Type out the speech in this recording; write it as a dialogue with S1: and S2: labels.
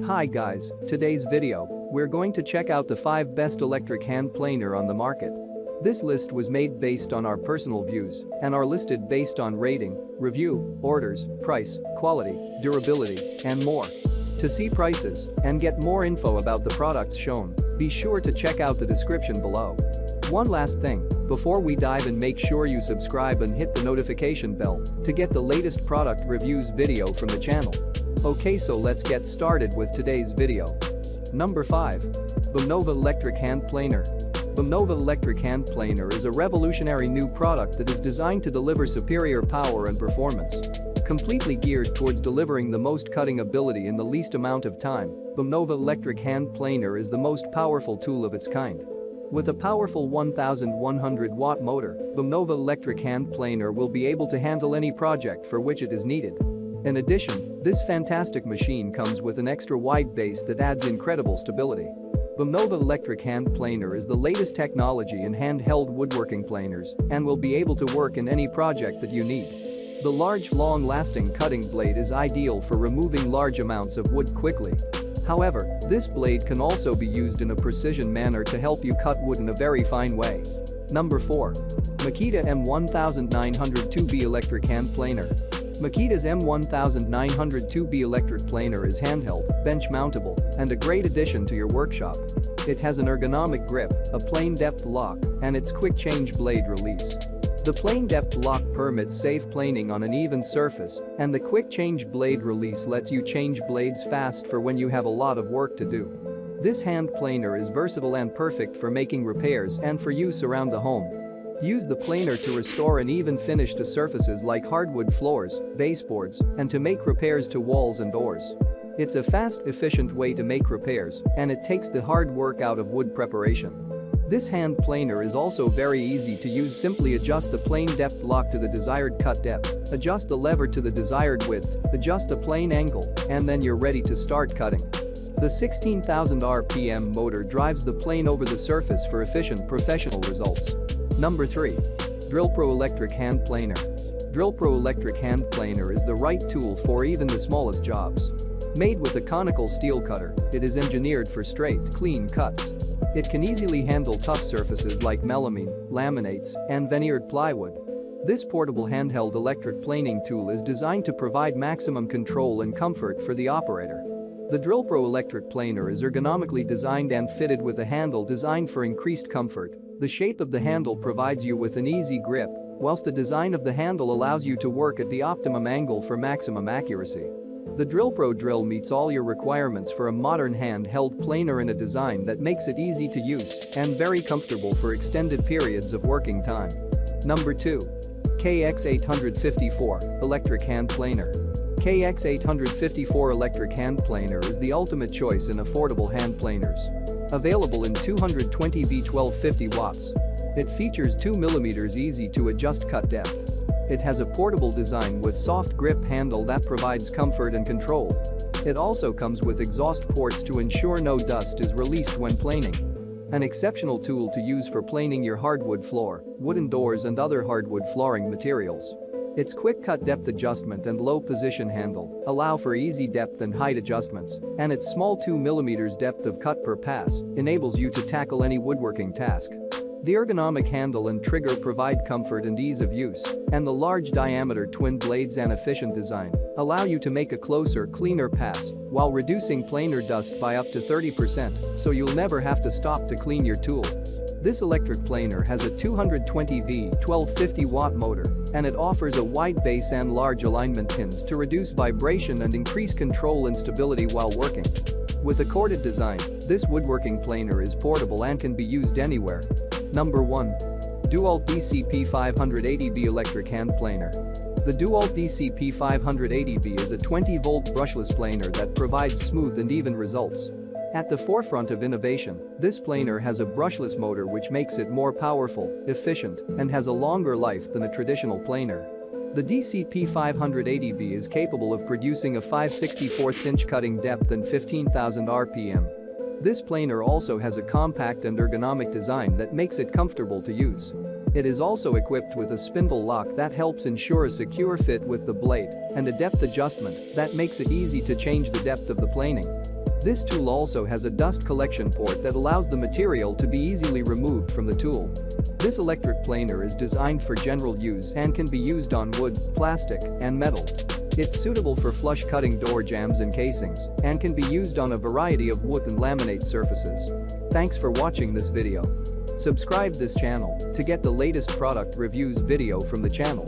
S1: Hi guys, today's video, we're going to check out the 5 best electric hand planer on the market. This list was made based on our personal views and are listed based on rating, review, orders, price, quality, durability, and more. To see prices and get more info about the products shown, be sure to check out the description below. One last thing, before we dive in, make sure you subscribe and hit the notification bell to get the latest product reviews video from the channel. Okay, so let's get started with today's video. Number 5. BEAMNOVA Electric Hand Planer. BEAMNOVA Electric Hand Planer is a revolutionary new product that is designed to deliver superior power and performance. Completely geared towards delivering the most cutting ability in the least amount of time, BEAMNOVA Electric Hand Planer is the most powerful tool of its kind. With a powerful 1100-watt motor, BEAMNOVA Electric Hand Planer will be able to handle any project for which it is needed. In addition, this fantastic machine comes with an extra wide base that adds incredible stability. BEAMNOVA Electric Hand Planer is the latest technology in handheld woodworking planers and will be able to work in any project that you need. The large, long-lasting cutting blade is ideal for removing large amounts of wood quickly. However, this blade can also be used in a precision manner to help you cut wood in a very fine way. Number 4. Makita M1902B Electric Hand Planer. Makita's M1902B electric planer is handheld, bench-mountable, and a great addition to your workshop. It has an ergonomic grip, a plane depth lock, and its quick change blade release. The plane depth lock permits safe planing on an even surface, and the quick change blade release lets you change blades fast for when you have a lot of work to do. This hand planer is versatile and perfect for making repairs and for use around the home. Use the planer to restore an even finish to surfaces like hardwood floors, baseboards, and to make repairs to walls and doors. It's a fast, efficient way to make repairs, and it takes the hard work out of wood preparation. This hand planer is also very easy to use. Simply adjust the plane depth lock to the desired cut depth, adjust the lever to the desired width, adjust the plane angle, and then you're ready to start cutting. The 16,000 RPM motor drives the plane over the surface for efficient, professional results. Number 3. Drillpro Electric Hand Planer. Drillpro Electric Hand Planer is the right tool for even the smallest jobs. Made with a conical steel cutter, it is engineered for straight, clean cuts. It can easily handle tough surfaces like melamine, laminates, and veneered plywood. This portable handheld electric planing tool is designed to provide maximum control and comfort for the operator. The Drillpro electric planer is ergonomically designed and fitted with a handle designed for increased comfort. The shape of the handle provides you with an easy grip, whilst the design of the handle allows you to work at the optimum angle for maximum accuracy. The Drillpro drill meets all your requirements for a modern handheld planer in a design that makes it easy to use and very comfortable for extended periods of working time. Number 2. KX854 Electric Hand Planer. KX854 Electric Hand Planer is the ultimate choice in affordable hand planers. Available in 220V 1250 watts. It features 2mm easy to adjust cut depth. It has a portable design with soft grip handle that provides comfort and control. It also comes with exhaust ports to ensure no dust is released when planing. An exceptional tool to use for planing your hardwood floor, wooden doors and other hardwood flooring materials. Its quick cut depth adjustment and low position handle allow for easy depth and height adjustments, and its small 2mm depth of cut per pass enables you to tackle any woodworking task. The ergonomic handle and trigger provide comfort and ease of use, and the large diameter twin blades and efficient design allow you to make a closer, cleaner pass while reducing planer dust by up to 30%, so you'll never have to stop to clean your tool. This electric planer has a 220V 1250-watt motor, and it offers a wide base and large alignment pins to reduce vibration and increase control and stability while working. With a corded design, this woodworking planer is portable and can be used anywhere. Number 1. DEWALT DCP580B Electric Hand Planer. The DEWALT DCP580B is a 20-volt brushless planer that provides smooth and even results. At the forefront of innovation, this planer has a brushless motor which makes it more powerful, efficient, and has a longer life than a traditional planer. The DCP580B is capable of producing a 5/64-inch cutting depth and 15,000 RPM. This planer also has a compact and ergonomic design that makes it comfortable to use. It is also equipped with a spindle lock that helps ensure a secure fit with the blade and a depth adjustment that makes it easy to change the depth of the planing. This tool also has a dust collection port that allows the material to be easily removed from the tool. This electric planer is designed for general use and can be used on wood, plastic, and metal. It's suitable for flush cutting door jambs and casings and can be used on a variety of wood and laminate surfaces. Thanks for watching this video. Subscribe this channel to get the latest product reviews video from the channel.